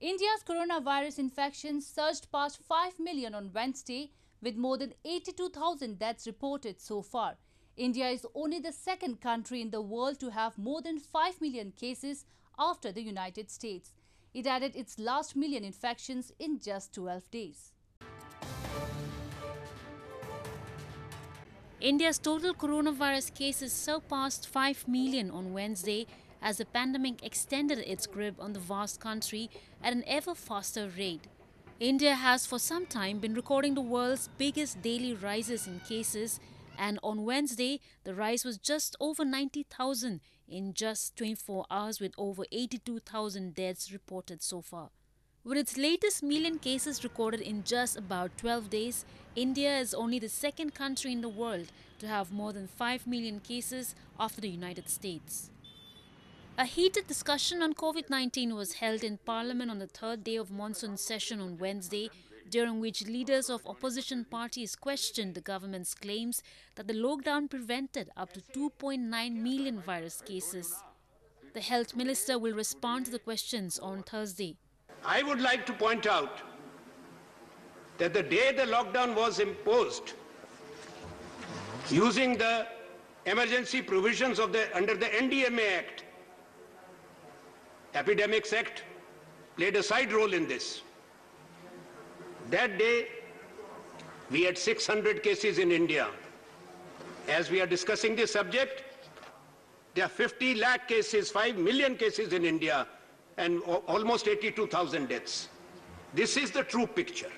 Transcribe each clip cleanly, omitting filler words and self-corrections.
India's coronavirus infections surged past 5 million on Wednesday, with more than 82,000 deaths reported so far. India is only the second country in the world to have more than 5 million cases after the United States. It added its last million infections in just 12 days. India's total coronavirus cases surpassed 5 million on Wednesday as the pandemic extended its grip on the vast country at an ever faster rate. India has for some time been recording the world's biggest daily rises in cases, and on Wednesday the rise was just over 90,000 in just 24 hours, with over 82,000 deaths reported so far. With its latest million cases recorded in just about 12 days, India is only the second country in the world to have more than 5 million cases after the United States. A heated discussion on COVID-19 was held in Parliament on the third day of monsoon session on Wednesday, during which leaders of opposition parties questioned the government's claims that the lockdown prevented up to 2.9 million virus cases. The health minister will respond to the questions on Thursday. I would like to point out that the day the lockdown was imposed, using the emergency provisions under the NDMA Act, Epidemics Act played a side role in this. That day, we had 600 cases in India. As we are discussing this subject, there are 50 lakh cases, 5 million cases in India, and almost 82,000 deaths. This is the true picture.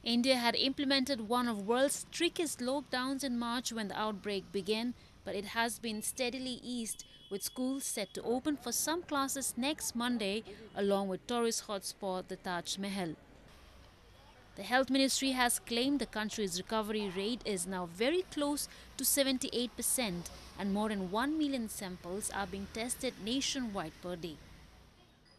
India had implemented one of the world's strictest lockdowns in March when the outbreak began, but it has been steadily eased, with schools set to open for some classes next Monday, along with tourist hotspot the Taj Mahal. The Health Ministry has claimed the country's recovery rate is now very close to 78%, and more than 1 million samples are being tested nationwide per day.